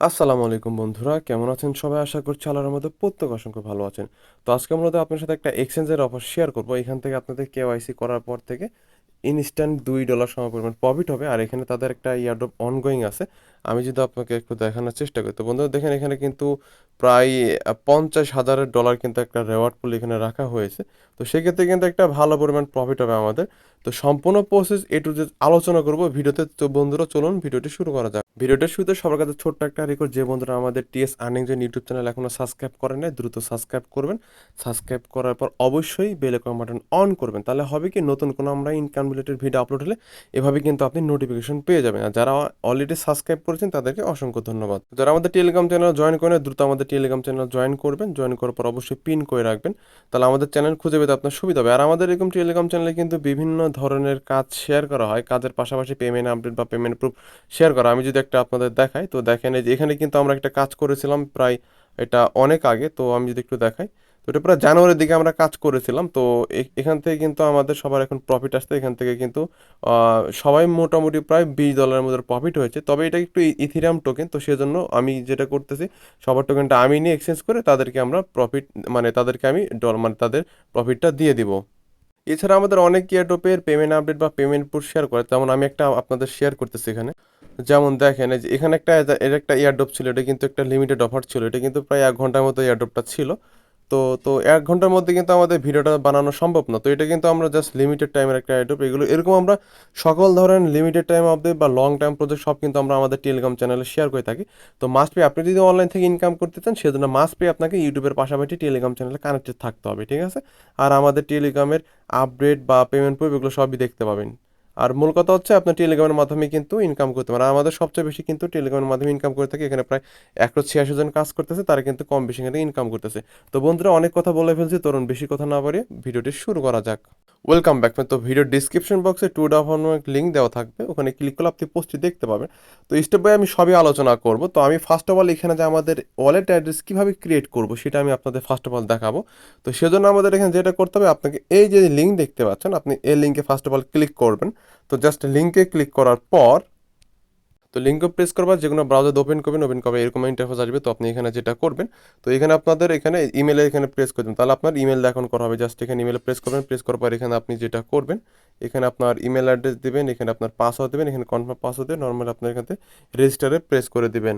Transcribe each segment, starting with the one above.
আসসালামু আলাইকুম বন্ধুরা, কেমন আছেন সবাই? আশা করছি আল্লাহর মধ্যে প্রত্যেক অসংখ্য ভালো আছেন। তো আজকে মূলত আপনার সাথে একটা এক্সচেঞ্জের অফার শেয়ার করব। এখান থেকে আপনাদের কেওয়াইসি করার পর থেকে ইনস্ট্যান্ট $2 সমপরিমাণ প্রফিট হবে। আর এখানে তাদের একটা ইয়ারড্রপ অনগোয়িং আছে। আমি যদি আপনাকে একটু দেখানোর চেষ্টা করি, তো বন্ধুরা দেখেন এখানে কিন্তু প্রায় $50,000 কিন্তু একটা রেওয়ার্ড পুল এখানে রাখা হয়েছে। তো সেক্ষেত্রে কিন্তু একটা ভালো পরিমাণ প্রফিট হবে আমাদের। তো সম্পূর্ণ প্রসেস এ টু জেড আলোচনা করব ভিডিওতে। তো বন্ধুরা চলুন ভিডিওটি শুরু করা যাক। ভিডিওটার শুরুতে সবার কাছে ছোট্ট একটা রিকোয়েস্ট, যে বন্ধুরা আমাদের টিএস আর্নিং যে ইউটিউব চ্যানেল এখনো সাবস্ক্রাইব করেন নাই, দ্রুত সাবস্ক্রাইব করবেন। সাবস্ক্রাইব করার পর অবশ্যই বেল আইকন বাটন অন করবেন। তাহলে হবে কি, নতুন কোনো আমরা ইনকাম রিলেটেড ভিডিও আপলোড হলে এভাবে কিন্তু আপনি নোটিফিকেশন পেয়ে যাবেন। আর যারা অলরেডি সাবস্ক্রাইব করেছেন তাদেরকে অসংখ্য ধন্যবাদ। যারা আমাদের টেলিগ্রাম চ্যানেল জয়েন করেন, দ্রুত আমাদের টেলিগ্রাম চ্যানেল জয়েন করবেন। জয়েন করার পর অবশ্যই পিন করে রাখবেন, তাহলে আমাদের চ্যানেল খুঁজে পেতে আপনার সুবিধা হবে। আর আমাদের এরকম টেলিগ্রাম চ্যানেলে কিন্তু বিভিন্ন ধরনের কাজ শেয়ার করা হয়, কাজের পাশাপাশি পেমেন্ট আপডেট বা পেমেন্ট প্রুফ শেয়ার করা। আমি যদি একটা আপনাদের দেখাই, তো দেখেন এই যে এখানে কিন্তু আমরা একটা কাজ করেছিলাম প্রায়, এটা অনেক আগে। তো আমি যদি একটু দেখাই, তো এটা প্রায় জানুয়ারির দিকে আমরা কাজ করেছিলাম। তো এখান থেকে কিন্তু আমাদের সবার এখন প্রফিট আসছে। এখান থেকে কিন্তু সবাই মোটামুটি প্রায় $20 মতো প্রফিট হয়েছে। তবে এটা একটু ইথিরিয়াম টোকেন, তো সেজন্য আমি যেটা করতেছি, সবার টোকেনটা আমি নিয়ে এক্সচেঞ্জ করে তাদেরকে আমরা প্রফিট, মানে তাদেরকে আমি মানে তাদের প্রফিটটা দিয়ে দিব। এছাড়া আমাদের অনেক এয়ারড্রপের পেমেন্ট আপডেট বা পেমেন্ট পুশ শেয়ার করে, যেমন আমি একটা আপনাদের শেয়ার করতেছি এখানে। যেমন দেখেন এই যে এখানে একটা এর একটা এয়ারড্রপ ছিল, এটা কিন্তু একটা লিমিটেড অফার ছিল। এটা কিন্তু প্রায় 1 ঘন্টার মতো এয়ারড্রপটা ছিল। তো তো 1 ঘন্টার মধ্যে কিন্তু আমাদের ভিডিওটা বানানো সম্ভব না। তো এটা কিন্তু আমরা জাস্ট লিমিটেড টাইমের একটা এয়ারড্রপ। এগুলো এরকম আমরা সকল ধরনের লিমিটেড টাইম আপডেট বা লং টাইম প্রজেক্ট সব কিন্তু আমরা আমাদের টেলিগ্রাম চ্যানেলে শেয়ার করে থাকি। তো মাস্ট বি, আপনি যদি অনলাইন থেকে ইনকাম করতে চান, সেজন্য মাস্ট বি আপনাকে ইউটিউবের পাশাপাশি টেলিগ্রাম চ্যানেলে কানেক্টেড থাকতে হবে, ঠিক আছে? আর আমাদের টেলিগ্রামের আপডেট বা পেমেন্ট প্রুফ এগুলো সবই দেখতে পাবেন। আর মূল কথা হচ্ছে আপনার টেলিগ্রামের মাধ্যমে কিন্তু ইনকাম করতে পারেন। আর আমাদের সবচেয়ে বেশি কিন্তু টেলিগ্রামের মাধ্যমে ইনকাম করে থাকে। এখানে প্রায় 186 জন কাজ করতেছে, তারা কিন্তু কম বেশি এখানে ইনকাম করতেছে। তো বন্ধুরা অনেক কথা বলে ফেলছি, তরুণ বেশি কথা না বাড়িয়ে ভিডিওটি শুরু করা যাক। Welcome back. তো ভিডিও ডিসক্রিপশন বক্সে টু ডাউন লিঙ্ক দেওয়া থাকবে, ওখানে ক্লিক করলে আপনি পোস্টটি দেখতে পাবেন। তো স্টেপ বাই আমি সবই আলোচনা করব। তো আমি ফার্স্ট অফ অল এখানে যে আমাদের ওয়ালেট অ্যাড্রেস কীভাবে ক্রিয়েট করব সেটা আমি আপনাদের ফার্স্ট অফ অল দেখাবো। তো সেজন্য আমাদের এখানে যেটা করতে হবে, আপনাকে এই যে লিঙ্ক দেখতে পাচ্ছেন, আপনি এই লিঙ্কে ফার্স্ট অফ অল ক্লিক করবেন। তো জাস্ট লিঙ্কে ক্লিক করার পর, তো লিঙ্কও প্রেস করবার যে কোনো ব্রাউজার ওপেন করবেন, ওপেন করবে এরকম ইন্টারফেস আসবে। তো আপনি এখানে যেটা করবেন, তো এখানে আপনাদের এখানে ইমেলে এখানে প্রেস করবেন, তাহলে আপনার ইমেল এখন করা হবে। জাস্ট এখানে ইমেলে প্রেস করবেন। প্রেস করার পর এখানে আপনি যেটা করবেন, এখানে আপনার ইমেল অ্যাড্রেস দিবেন, এখানে আপনার পাসওয়ার্ড দেবেন, এখানে কনফার্ম পাসওয়ার্ড দিয়ে নর্মাল আপনার এখানে রেজিস্টারে প্রেস করে দিবেন।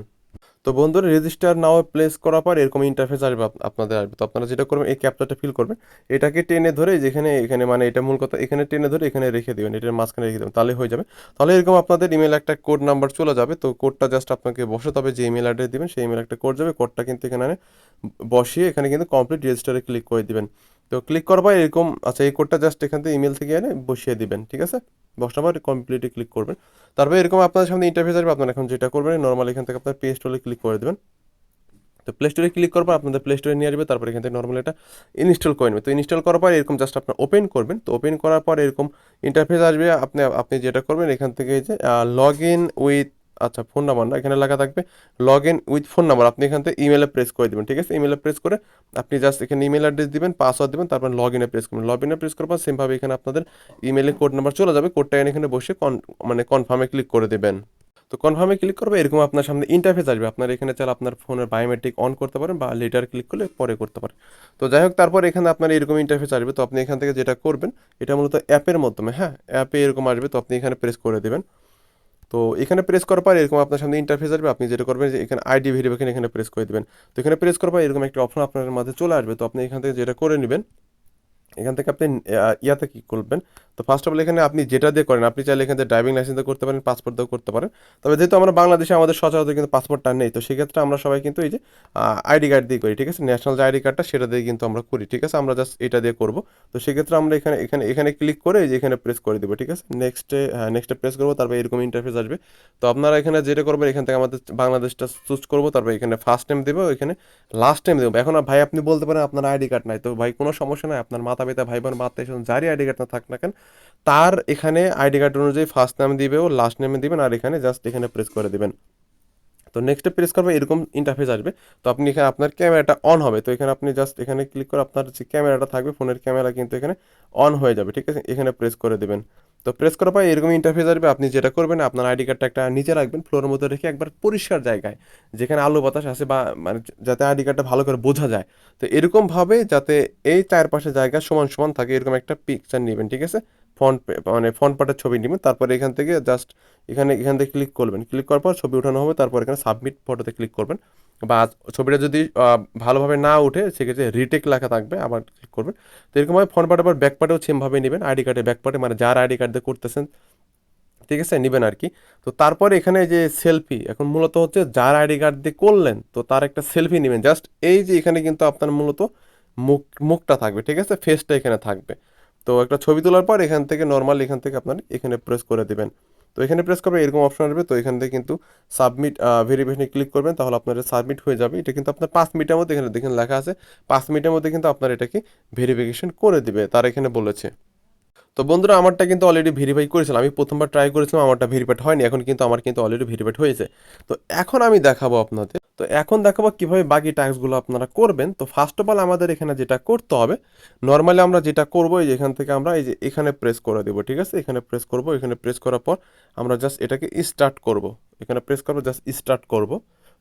তো বন্ধুরা রেজিস্টার নাও প্লেস করার পর এরকম ইন্টারফেস আসবে, আপনাদের আসবে। তো আপনারা যেটা করবেন, এই ক্যাপচাটা ফিল করবেন, এটাকে টেনে ধরে যেখানে এখানে মানে এটা মূল কথা, এখানে টেনে ধরে এখানে রেখে দিবেন, এটার মাঝখানে রেখে দেবেন, তাহলে হয়ে যাবে। তাহলে এরকম আপনাদের ইমেল একটা কোড নাম্বার চলে যাবে। তো কোডটা জাস্ট আপনাকে বসাতে হবে, যে ইমেল অ্যাড্রেস দিবেন সেই ইমেল একটা কোড যাবে। কোডটা কিন্তু এখানে বসিয়ে এখানে কিন্তু কমপ্লিট রেজিস্টারে ক্লিক করে দিবেন। তো ক্লিক করার পর এরকম, আচ্ছা এই কোডটা জাস্ট এখান থেকে ইমেল থেকে এনে বসিয়ে দিবেন, ঠিক আছে? বসার পর কমপ্লিটে ক্লিক করবেন। তারপরে এরকম আপনাদের সামনে ইন্টারফেস আসবে। আপনারা এখন যেটা করবেন, নর্মাল এখান থেকে আপনার প্লে স্টোরে ক্লিক করে দেবেন। তো প্লে স্টোরে ক্লিক করার পর আপনাদের প্লে স্টোরে নিয়ে আসবে। তারপর এখান থেকে নর্মাল এটা ইনস্টল করে নেবে। তো ইনস্টল করার পর এরকম জাস্ট আপনার ওপেন করবেন। তো ওপেন করার পর এরকম ইন্টারফেস আসবে। আপনি আপনি যেটা করবেন, এখান থেকে এই যে লগ ইন উইথ, আচ্ছা ফোন নাম্বার না, এখানে লেখা থাকবে log in with phone number. আপনি এখান থেকে ইমেলে প্রেস করে দেবেন, ঠিক আছে? ইমেলে প্রেস করে আপনি জাস্ট এখানে ইমেল অ্যাড্রেস দিবেন, পাসওয়ার্ড দেবেন, তারপর লগ ইনে প্রেস করবেন। লগ ইনে প্রেস করার পর সেমভাবে এখানে আপনাদের ইমেলে কোড নাম্বার চলে যাবে। কোডটা এখানে বসে মানে কনফার্মে ক্লিক করে দেবেন। তো কনফার্মে ক্লিক করবে, এরকম আপনার সামনে ইন্টারফেস আসবে। আপনার এখানে চাইলে আপনার ফোনের বায়োমেট্রিক অন করতে পারেন বা লেটার ক্লিক করলে পরে করতে পারেন। তো যাই হোক, তারপর এখানে আপনার এরকম ইন্টারফেস আসবে। তো আপনি এখান থেকে যেটা করবেন, এটা মূলত অ্যাপের মাধ্যমে, হ্যাঁ অ্যাপে এরকম আসবে। তো আপনি এখানে প্রেস করে দেবেন। তো এখানে প্রেস করার পর এরকম আপনার সামনে ইন্টারফেস আসবে। আপনি যেটা করবেন, যে এখানে আইডি ভেরিফিকেশন এখানে প্রেস করে দেবেন। তো এখানে প্রেস করার পর এরকম একটা অপশন আপনার মাঝে চলে আসবে। তো আপনি এখান থেকে যেটা করে নেবেন, এখান থেকে আপনি ইয়াতে কি করবেন, তো ফার্স্ট অফ অল এখানে আপনি যেটা দিয়ে করেন, আপনি চাইলে এখানে ড্রাইভিং লাইসেন্স দিয়ে করতে পারেন, পাসপোর্ট দিয়েও করতে পারেন। তবে যেহেতু আমরা বাংলাদেশে, আমাদের সচরাচর কিন্তু পাসপোর্টটা নেই, তো সেক্ষেত্রে আমরা সবাই কিন্তু এই যে আইডি কার্ড দিয়ে করি, ঠিক আছে? ন্যাশনাল যে আইডি কার্ডটা সেটা দিয়ে কিন্তু আমরা করি, ঠিক আছে? আমরা জাস্ট এটা দিয়ে করব। তো সেক্ষেত্রে আমরা এখানে এখানে এখানে ক্লিক করে এই যে এখানে প্রেস করে দেবো, ঠিক আছে? নেক্সটে, হ্যাঁ নেক্সটে প্রেস করবো। তারপর এরকম ইন্টারফেস আসবে। তো আপনারা এখানে যেটা করবেন, এখান থেকে আমাদের বাংলাদেশটা চুজ করবো। তারপর এখানে ফার্স্ট নেম দেবো, এখানে লাস্ট টাইম দেবো। এখন ভাই আপনি বলতে পারেন আপনার আইডি কার্ড নাই, তো ভাই কোনো সমস্যা নাই। আপনার মাতা পিতা ভাই বোন বা আত্মীয় স্বজন যারই আইডি কার্ড না থাক না কেন, তার এখানে আইডি কার্ড অনুযায়ী ফার্স্ট নাম দিবে ও লাস্ট নেমে দিবেন, আর এখানে জাস্ট এখানে প্রেস করে দিবেন। তো নেক্সটে প্রেস করবে, এরকম ইন্টারফেস আসবে। তো আপনি এখানে আপনার ক্যামেরাটা অন হবে। তো এখানে আপনি জাস্ট এখানে ক্লিক করে আপনার যে ক্যামেরাটা থাকবে, ফোনের ক্যামেরা কিন্তু এখানে অন হয়ে যাবে, ঠিক আছে? এখানে প্রেস করে দেবেন। তো প্রেস করার পর এরকম ইন্টারফেস আসবে। আপনি যেটা করবেন আপনার আইডি কার্ডটা একটা নিচে রাখবেন ফ্লোরের মধ্যে রেখে একবার পরিষ্কার জায়গায়, যেখানে আলো বাতাস আসে বা মানে যাতে আইডি কার্ডটা ভালো করে বোঝা যায়। তো এরকমভাবে যাতে এই চারপাশে জায়গা সমান সমান থাকে এরকম একটা পিকচার নেবেন, ঠিক আছে? ফ্রন্ট মানে ফ্রন্ট পার্টের ছবি নেবেন, তারপরে এখান থেকে জাস্ট এখান থেকে ক্লিক করবেন, ক্লিক করার পর ছবি ওঠানো হবে, তারপর এখানে সাবমিট ফটোতে ক্লিক করবেন। বা ছবিটা যদি ভালোভাবে না উঠে সেক্ষেত্রে রিটেক লেখা থাকবে, আবার ক্লিক করবেন। তো এরকমভাবে ফ্রন্ট পার্ট আবার ব্যাক পার্টেও সেমভাবে নেবেন, আইডি কার্ডের ব্যাক পার্টে মানে যার আইডি কার্ড দিয়ে করতেছেন, ঠিক আছে, নেবেন আর কি। তো তারপরে এখানে যে সেলফি, এখন মূলত হচ্ছে যার আইডি কার্ড দিয়ে করলেন তো তার একটা সেলফি নেবেন। জাস্ট এই যে এখানে কিন্তু আপনার মূলত মুখটা থাকবে, ঠিক আছে, ফেসটা এখানে থাকবে। তো একটা ছবি তোলার পর এখান থেকে নর্মাল এখান থেকে আপনার এখানে প্রেস করে দিবেন। তো এখানে প্রেস করবে এরকম অপশন আসবে, তো এখান থেকে কিন্তু সাবমিট ভেরিফিকেশনে ক্লিক করবেন, তাহলে আপনার সাবমিট হয়ে যাবে। এটা কিন্তু আপনার 5 মিনিটের মধ্যে, এখানে দেখেন লেখা আছে 5 মিনিটের মধ্যে কিন্তু আপনার এটাকে ভেরিফিকেশন করে দিবে, তারা এখানে বলেছে। তো বন্ধুরা আমারটা কিন্তু অলরেডি ভেরিফাই করেছিলাম, আমি প্রথমবার ট্রাই করেছিলাম, আমারটা ভেরিফাইড হয়নি, এখন কিন্তু আমার কিন্তু অলরেডি ভেরিফাইড হয়েছে। তো এখন আমি দেখাবো আপনাদের, তো এখন দেখাবো কিভাবে বাকি টাস্কগুলো আপনারা করবেন। তো ফার্স্ট অফ অল আমাদের এখানে যেটা করতে হবে, নর্মালি আমরা যেটা করবো এই যে এখান থেকে আমরা এই যে এখানে প্রেস করে দেবো, ঠিক আছে, এখানে প্রেস করব, এখানে প্রেস করার পর আমরা জাস্ট এটাকে স্টার্ট করব, এখানে প্রেস করবো, জাস্ট স্টার্ট করব।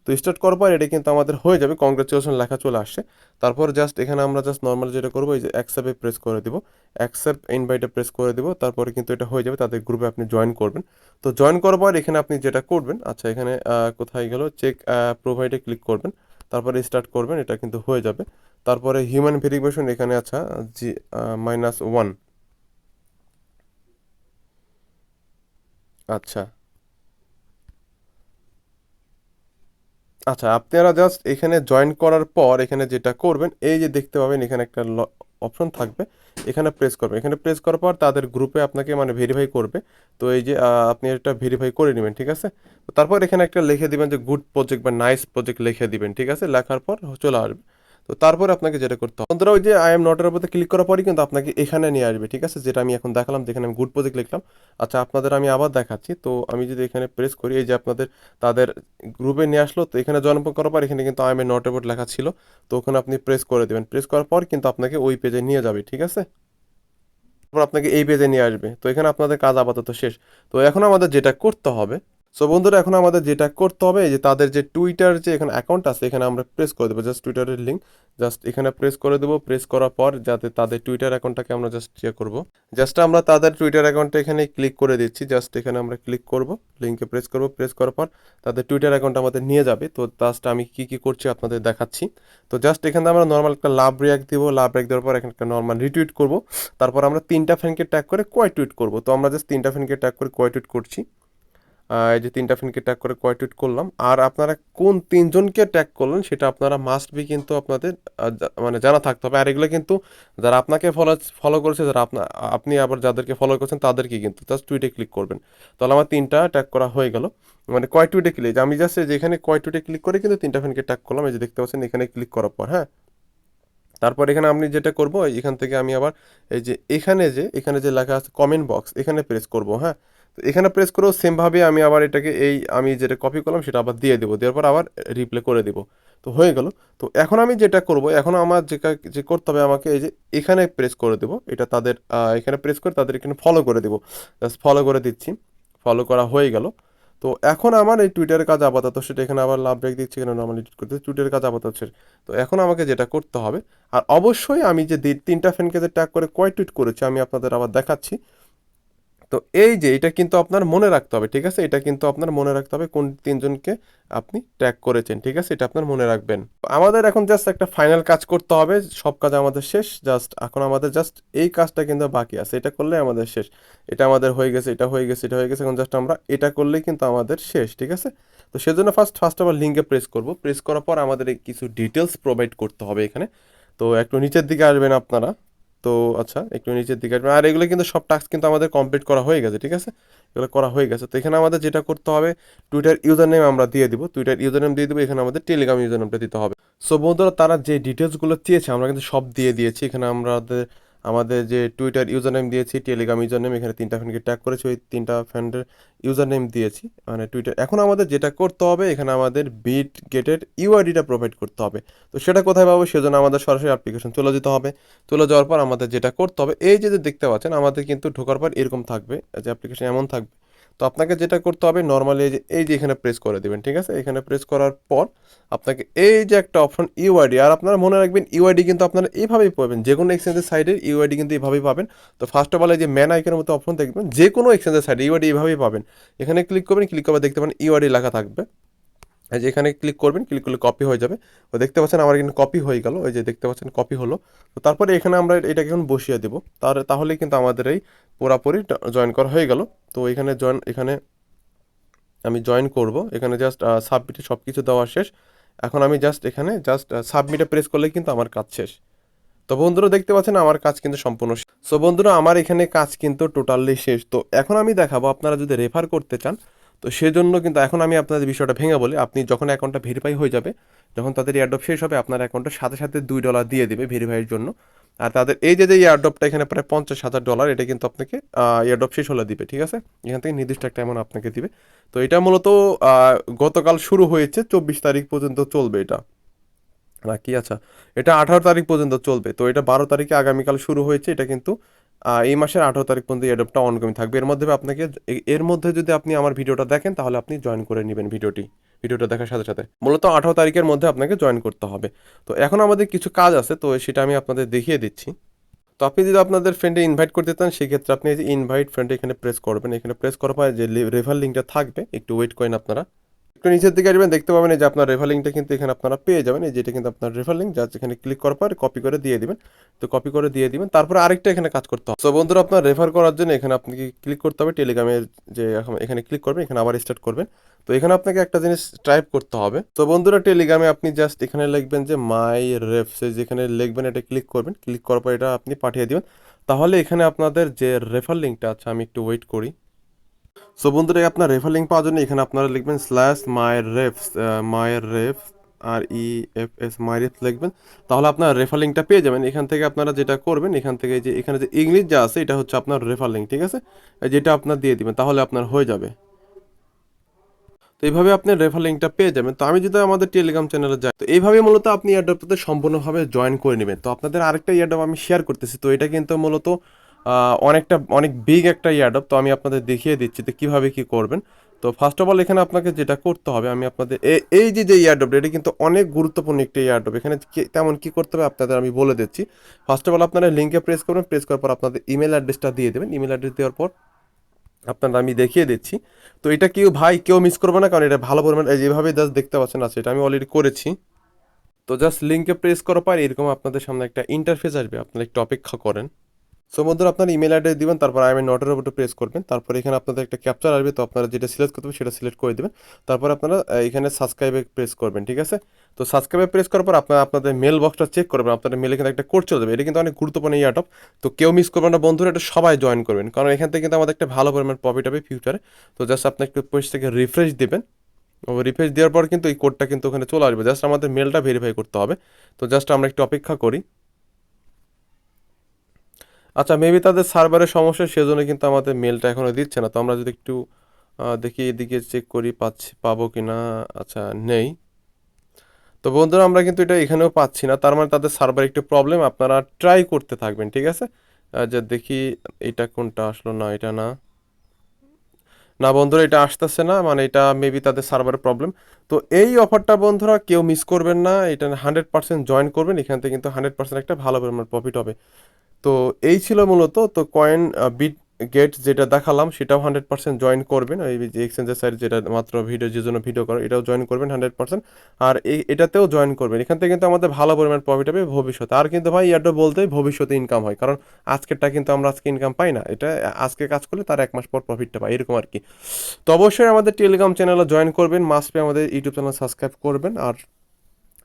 তো স্টার্ট করার পর এটা কিন্তু আমাদের হয়ে যাবে, কংগ্রেচুলেশন লেখা চলে আসছে। তারপর জাস্ট এখানে আমরা জাস্ট নর্মাল যেটা করবো এই যে অ্যাকসেপ্টে প্রেস করে দিব, অ্যাকসেপ্ট ইনভাইটে প্রেস করে দিব, তারপরে কিন্তু এটা হয়ে যাবে, তাদের গ্রুপে আপনি জয়েন করবেন। তো জয়েন করার পর এখানে আপনি যেটা করবেন, আচ্ছা এখানে কোথায় গেল, চেক প্রোভাইডে ক্লিক করবেন, তারপরে স্টার্ট করবেন, এটা কিন্তু হয়ে যাবে। তারপরে হিউম্যান ভেরিফিকেশন এখানে আচ্ছা জি -1, আচ্ছা আচ্ছা আপনারা জাস্ট এখানে জয়েন করার পর এখানে যেটা করবেন এই যে দেখতে পাবেন এখানে একটা অপশন থাকবে, এখানে প্রেস করবেন, এখানে প্রেস করার পর তাদের গ্রুপে আপনাকে মানে ভেরিফাই করবে। তো এই যে আপনি এটা ভেরিফাই করে নেবেন, ঠিক আছে। তো তারপর এখানে একটা লিখে দিবেন যে গুড প্রজেক্ট বা নাইস প্রজেক্ট লিখে দিবেন, ঠিক আছে, লেখার পর চলে আসবে। তো তারপরে আপনাকে যেটা করতে হবে বন্ধুরা, ওই যে আই এম নটের উপরে ক্লিক করার পরই কিন্তু আপনাকে এখানে নিয়ে আসবে, ঠিক আছে, যেটা আমি এখন দেখালাম, যেখানে আমি গুড প্রজেক্ট লিখলাম। আচ্ছা আপনাদের আমি আবার দেখাচ্ছি, তো আমি যদি এখানে প্রেস করি এই যে আপনাদের তাদের গ্রুপে নিয়ে আসলো, তো এখানে জয়েন করার পর এখানে কিন্তু আই এম নট অ্যাবাউট লেখা ছিল, তো ওখানে আপনি প্রেস করে দেবেন, প্রেস করার পর কিন্তু আপনাকে ওই পেজে নিয়ে যাবে, ঠিক আছে। তারপর আপনাকে এই পেজে নিয়ে আসবে, তো এখানে আপনাদের কাজ আপাতত শেষ। তো এখন আমাদের যেটা করতে হবে, সো বন্ধুরা এখন আমাদের যেটা করতে হবে এই যে তাদের যে টুইটার যে এখানে অ্যাকাউন্ট আছে এখানে আমরা প্রেস করে দেবো, জাস্ট টুইটারের লিঙ্ক জাস্ট এখানে প্রেস করে দেবো। প্রেস করার পর যাতে তাদের টুইটার অ্যাকাউন্টটাকে আমরা জাস্ট চেক করবো, জাস্ট আমরা তাদের টুইটার অ্যাকাউন্টে এখানে ক্লিক করে দিচ্ছি, জাস্ট এখানে আমরা ক্লিক করব, লিঙ্কে প্রেস করব, প্রেস করার পর তাদের টুইটার অ্যাকাউন্ট আমাদের নিয়ে যাবে। তো জাস্ট আমি কি কি করছি আপনাদের দেখাচ্ছি। তো জাস্ট এখানে আমরা নর্মাল একটা লাভ রিয়াক্ট দিব, লাভ রিয়াক্ট দেওয়ার পর এখানে একটা নর্মাল রিটুইট করব, তারপর আমরা 3টা ফ্রেন্ডকে ট্যাগ করে কয় টুইট করব। তো আমরা জাস্ট 3টা ফ্রেন্ডকে ট্যাগ করে কয় টুইট করছি, এই যে 3টা ফ্রেন্ডকে ট্যাগ করে কয় টুইট করলাম। আর আপনারা কোন 3জনকে ট্যাগ করলেন সেটা আপনারা মাস্ট বি কিন্তু আপনাদের মানে জানা থাকতে হবে। আর এগুলো কিন্তু যারা আপনাকে ফলো ফলো করেছে, যারা আপনি আবার যাদেরকে ফলো করছেন তাদেরকে কিন্তু জাস্ট টুইটে ক্লিক করবেন। তাহলে আমার 3টা ট্যাগ করা হয়ে গেল, মানে কয় টুইটে ক্লিক, আমি জাস্ট যেখানে কয় টুইটে ক্লিক করে কিন্তু 3টা ফ্রেন্ডকে ট্যাগ করলাম, এই যে দেখতে পাচ্ছেন এখানে ক্লিক করার পর, হ্যাঁ। তারপর এখানে আপনি যেটা করব এখান থেকে আমি আবার এই যে এখানে যে লেখা আছে কমেন্ট বক্স এখানে প্রেস করব, হ্যাঁ। তো এখানে প্রেস করেও সেমভাবে আমি আবার এটাকে আমি যেটা কপি করলাম সেটা আবার দিয়ে দেবো, দেওয়ার পর আবার রিপ্লে করে দিব। তো হয়ে গেল। তো এখন আমি যেটা করব, এখন আমার যে করতে হবে আমাকে এই যে এখানে প্রেস করে দেবো, এটা তাদের এখানে প্রেস করে তাদের এখানে ফলো করে দেবো, জাস্ট ফলো করে দিচ্ছি, ফলো করা হয়ে গেল। তো এখন আমার এই টুইটারের কাজ আপাতত সেটা, এখানে আবার লাভ ব্রেক দিচ্ছি, এখানে নর্মালি এডিট করতে টুইটারের কাজ আপাতত শেষ। তো এখন আমাকে যেটা করতে হবে, আর অবশ্যই আমি যে 3টা ফ্রেন্ডকে যে ট্যাগ করে কয় টুইট করেছি আমি আপনাদের আবার দেখাচ্ছি। তো এই যে এটা কিন্তু আপনার মনে রাখতে হবে, ঠিক আছে, এটা কিন্তু আপনার মনে রাখতে হবে কোন 3জনকে আপনি ট্যাগ করেছেন, ঠিক আছে, এটা আপনার মনে রাখবেন। আমাদের এখন জাস্ট একটা ফাইনাল কাজ করতে হবে, সব কাজ আমাদের শেষ, জাস্ট এখন আমাদের জাস্ট এই কাজটা কিন্তু বাকি আছে, এটা করলে আমাদের শেষ। এটা আমাদের হয়ে গেছে, এটা হয়ে গেছে, এটা হয়ে গেছে, এখন জাস্ট আমরা এটা করলেই কিন্তু আমাদের শেষ, ঠিক আছে। তো সেজন্য ফার্স্ট আবার লিঙ্কে প্রেস করব, প্রেস করার পর আমাদের এই কিছু ডিটেলস প্রোভাইড করতে হবে এখানে। তো একটু নিচের দিকে আসবেন আপনারা, তো আচ্ছা একটু নিচের দিকে আসবেন, আর এগুলো কিন্তু সব টাস্ক কিন্তু আমাদের কমপ্লিট করা হয়ে গেছে, ঠিক আছে, এগুলো করা হয়ে গেছে। তো এখানে আমাদের যেটা করতে হবে, টুইটার ইউজার নেম আমরা দিয়ে দিব, টুইটার ইউজার নেম দিয়ে দিব, এখানে আমাদের টেলিগ্রাম ইউজার নেমটা দিতে হবে। সো বন্ধুরা তারা যে ডিটেলসগুলো চেয়েছে আমরা কিন্তু সব দিয়ে দিয়েছি, এখানে আমাদের আমাদের যে টুইটার ইউজার নেম দিয়েছি, টেলিগ্রাম ইউজার নেম, এখানে 3টা ফ্রেন্ডকে ট্যাগ করেছি, ওই 3টা ফ্রেন্ডের ইউজার নেম দিয়েছি মানে টুইটার। এখন আমাদের যেটা করতে হবে, এখানে আমাদের বিট গেটের ইউআইডিটা প্রোভাইড করতে হবে। তো সেটা কোথায় পাবো, সেজন্য আমাদের সরাসরি অ্যাপ্লিকেশন চলে যেতে হবে। চলে যাওয়ার পর আমাদের যেটা করতে হবে, এই যে যে দেখতে পাচ্ছেন আমাদের কিন্তু ঢোকার পর এরকম থাকবে, যে অ্যাপ্লিকেশন এমন থাকবে। তো আপনাকে যেটা করতে হবে নর্মালি এই যে এখানে প্রেস করে দিবেন, ঠিক আছে। এখানে প্রেস করার পর আপনাকে এই যে একটা অপশন ইউআইডি, আর আপনারা মনে রাখবেন ইউআইডি কিন্তু আপনারা এইভাবেই পাবেন, যে কোনো এক্সচেঞ্জের সাইডের ইউআইডি কিন্তু এইভাবেই পাবেন। তো ফার্স্ট অফ অল এই যে ম্যান আইকনের মতো অপশন দেখবেন, যে কোনো এক্সচেঞ্জের সাইডে ইউআইডি এইভাবেই পাবেন। এখানে ক্লিক করবেন, ক্লিক করে দেখতে পাবেন ইউআইডি লেখা থাকবে। এই যে এখানে ক্লিক করবেন, ক্লিক করলে কপি হয়ে যাবে। তো দেখতে পাচ্ছেন আমার কিন্তু কপি হয়ে গেল, ওই যে দেখতে পাচ্ছেন কপি হলো। তো তারপরে এখানে আমরা এটাকে এখন বসিয়ে দেবো, তাহলে কিন্তু আমাদের এই পুরাপুরি জয়েন করা হয়ে গেল। তো এখানে এখানে আমি জয়েন করব, এখানে জাস্ট সাবমিটে সব কিছু দেওয়া শেষ। এখন আমি এখানে সাবমিটে প্রেস করলে কিন্তু আমার কাজ শেষ। তো বন্ধুরা দেখতে পাচ্ছেন আমার কাজ কিন্তু সম্পূর্ণ শেষ। সো বন্ধুরা আমার এখানে কাজ কিন্তু টোটালি শেষ। তো এখন আমি দেখাবো আপনারা যদি রেফার করতে চান, তো সেজন্য কিন্তু এখন আমি আপনাদের বিষয়টা ভেঙে বলি। আপনি যখন অ্যাকাউন্টটা ভেরিফাই হয়ে যাবে, যখন তাদের এয়ারড্রপ শেষ হবে, আপনার অ্যাকাউন্টের সাথে সাথে $2 দিয়ে দেবে ভেরিফাইয়ের জন্য। আর তাদের এই যে এয়ারড্রপটা এখানে প্রায় $50,000, এটা কিন্তু আপনাকে এয়ারড্রপ শেষ হলে দিবে, ঠিক আছে। এখান থেকে নির্দিষ্ট একটা অ্যামাউন্ট আপনাকে দিবে। তো এটা মূলত গতকাল শুরু হয়েছে, 24 তারিখ পর্যন্ত চলবে এটা নাকি, আচ্ছা এটা 18 তারিখ পর্যন্ত চলবে। তো এটা 12 তারিখে আগামীকাল শুরু হয়েছে, এটা কিন্তু এই মাসের 18 তারিখ পর্যন্ত এডপটা অনগোয়িং থাকবে। এর মধ্যে আপনাকে এর মধ্যে যদি আপনি আমার ভিডিওটা দেখেন, তাহলে আপনি জয়েন করে নেবেন ভিডিওটা দেখার সাথে সাথে। মূলত 18 তারিখের মধ্যে আপনাকে জয়েন করতে হবে। তো এখন আমাদের কিছু কাজ আছে, তো সেটা আমি আপনাদের দেখিয়ে দিচ্ছি। তো আপনি যদি আপনাদের ফ্রেন্ডে ইনভাইট করতে চান, সেক্ষেত্রে আপনি এই যে ইনভাইট ফ্রেন্ডে এখানে প্রেস করবেন। এখানে প্রেস করার পর যে রেফার লিঙ্কটা থাকবে, একটু ওয়েট করেন আপনারা। একটু নিচের দিকে আসবেন, দেখতে পাবেন এই যে আপনার রেফার লিঙ্কটা কিন্তু এখানে আপনারা পেয়ে যাবেন। এই যেটা কিন্তু আপনার রেফার লিঙ্ক, জাস্ট এখানে ক্লিক করার পর কপি করে দিয়ে দিবেন। তো কপি করে দিয়ে দিবেন, তারপরে আরেকটা এখানে কাজ করতে হবে। সো বন্ধুরা আপনার রেফার করার জন্য এখানে আপনাকে ক্লিক করতে হবে টেলিগ্রামের, যে এখানে ক্লিক করবেন, এখানে আবার স্টার্ট করবেন। তো এখানে আপনাকে একটা জিনিস টাইপ করতে হবে। তো বন্ধুরা টেলিগ্রামে আপনি জাস্ট এখানে লিখবেন যে মাই রেফস, যেখানে লিখবেন এটা ক্লিক করবেন। ক্লিক করার পর এটা আপনি পাঠিয়ে দিবেন। তাহলে এখানে আপনাদের যে রেফার লিঙ্কটা আছে, আমি একটু ওয়েট করি। সো বন্ধুরা আপনার রেফার লিঙ্ক পাওয়ার জন্য এখানে আপনারা লিখবেন /myRefs REFS myRefs লিখবেন। তাহলে আপনার রেফার লিঙ্কটা পেয়ে যাবেন। এখান থেকে আপনারা যেটা করবেন, এখান থেকে যে এখানে যে ইংলিশ যা আছে, এটা হচ্ছে আপনার রেফার লিঙ্ক, ঠিক আছে। যেটা আপনার দিয়ে দিবেন, তাহলে আপনার হয়ে যাবে। তো এইভাবে আপনি রেফার লিঙ্কটা পেয়ে যাবেন। তো আমি যদি আমাদের টেলিগ্রাম চ্যানেলে যাই, তো এইভাবে মূলত আপনি এয়ারড্রপটাতে সম্পূর্ণভাবে জয়েন করে নেবেন। তো আপনাদের আরেকটা এয়ারড্রপ আমি শেয়ার করতেছি। তো এটা কিন্তু মূলত অনেক বিগ একটা এয়ারড্রপ। তো আমি আপনাদের দেখিয়ে দিচ্ছি তো কীভাবে কী করবেন। তো ফার্স্ট অফ অল এখানে আপনাকে যেটা করতে হবে, আমি আপনাদের এই যে এয়ারড্রপ, এটা কিন্তু অনেক গুরুত্বপূর্ণ একটা এয়ারড্রপ। এখানে তেমন কী করতে হবে আপনাদের আমি বলে দিচ্ছি। ফার্স্ট অফ অল আপনারা লিঙ্কে প্রেস করবেন, প্রেস করার পর আপনাদের ইমেল অ্যাড্রেসটা দিয়ে দেবেন। ইমেল অ্যাড্রেস দেওয়ার পর আপনারা আমি দেখিয়ে দিচ্ছি। তো এটা কেউ মিস করবে না, কারণ এটা ভালো পরিমাণ যেভাবে জাস্ট দেখতে পাচ্ছেন আছে, এটা আমি অলরেডি করেছি। তো জাস্ট লিঙ্কে প্রেস করার পর এরকম আপনাদের সামনে একটা ইন্টারফেস আসবে, আপনারা একটু অপেক্ষা করেন। সো বন্ধুরা আপনার ইমেল অ্যাড্রেস দিবেন, তারপর আই এম নটের উপর প্রেস করবেন। তারপর এখানে আপনাদের একটা ক্যাপচার আসবে, তো আপনারা যেটা সিলেক্ট করতে হবে সেটা সিলেক্ট করে দেবেন। তারপর আপনারা এখানে সাবস্ক্রাইবে প্রেস করবেন, ঠিক আছে। তো সাবস্ক্রাইবে প্রেস করার পর আপনারা আপনাদের মেল বক্সটা চেক করবেন, আপনাদের মেলে কিন্তু একটা কোড চলে যাবে। এটা কিন্তু অনেক গুরুত্বপূর্ণ ইয়াটপ। তো কেউ মিস করবেন না বন্ধুরা, এটা সবাই জয়েন করবেন, কারণ এখান থেকে কিন্তু আমাদের একটা ভালো পরিমাণ প্রফিট হবে ফিউচারে। তো জাস্ট আপনি একটু পেজ থেকে রিফ্রেশ দিবেন। রিফ্রেশ দেওয়ার পর কিন্তু এই কোডটা কিন্তু ওখানে চলে আসবে, জাস্ট আমাদের মেলটা ভেরিফাই করতে হবে। তো জাস্ট আমরা একটু অপেক্ষা করি। আচ্ছা মেবি তাদের সার্ভারের সমস্যা, সেজন্য কিন্তু আমাদের মেলটা এখনও দিচ্ছে না। তো আমরা যদি একটু দেখি এদিকে চেক করি পাবো কি না। আচ্ছা নেই। তো বন্ধুরা আমরা কিন্তু এটা এখানেও পাচ্ছি না, তার মানে তাদের সার্ভার একটু প্রবলেম। আপনারা ট্রাই করতে থাকবেন, ঠিক আছে। যে দেখি এটা কোনটা আসলো, না এটা না, না বন্ধুরা এটা আসতেছে না, মানে এটা মেবি তাদের সার্ভারের প্রবলেম। তো এই অফারটা বন্ধুরা কেউ মিস করবেন না, এটা 100% জয়েন করবেন। এখান থেকে কিন্তু 100% একটা ভালো পরিমাণ প্রফিট হবে। তো এই ছিল মূলত। তো কয়েন বিট গেট যেটা দেখালাম, সেটাও 100% জয়েন করবেন। এই যে এক্সচেঞ্জের সাইট যেটা মাত্র ভিডিও, যে জন্য ভিডিও করো, এটাও জয়েন করবেন 100%। আর এটাতেও জয়েন করবেন। এখান থেকে কিন্তু আমাদের ভালো পরিমাণ প্রফিট হবে ভবিষ্যতে। আর কিন্তু ভাই এটা বলতেই ভবিষ্যতে ইনকাম হয়, কারণ আজকেরটা কিন্তু আমরা আজকে ইনকাম পাই না, এটা আজকে কাজ করলে তার 1 মাস পর প্রফিটটা পাই, এরকম আর কি। তো অবশ্যই আমাদের টেলিগ্রাম চ্যানেলে জয়েন করবেন, মাস্ট বি আমাদের ইউটিউব চ্যানেল সাবস্ক্রাইব করবেন। আর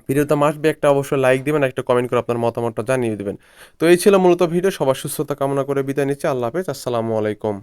ভিডিওতে মাস্ট বি একটা অবশ্যই লাইক দিবেন, একটা কমেন্ট করে আপনার মতামতটা জানিয়ে দিবেন। তো এই ছিল মূলত ভিডিও। সবার সুস্থতা কামনা করে বিদায় নিচ্ছি। আল্লাহ হাফেজ, আসসালামু আলাইকুম।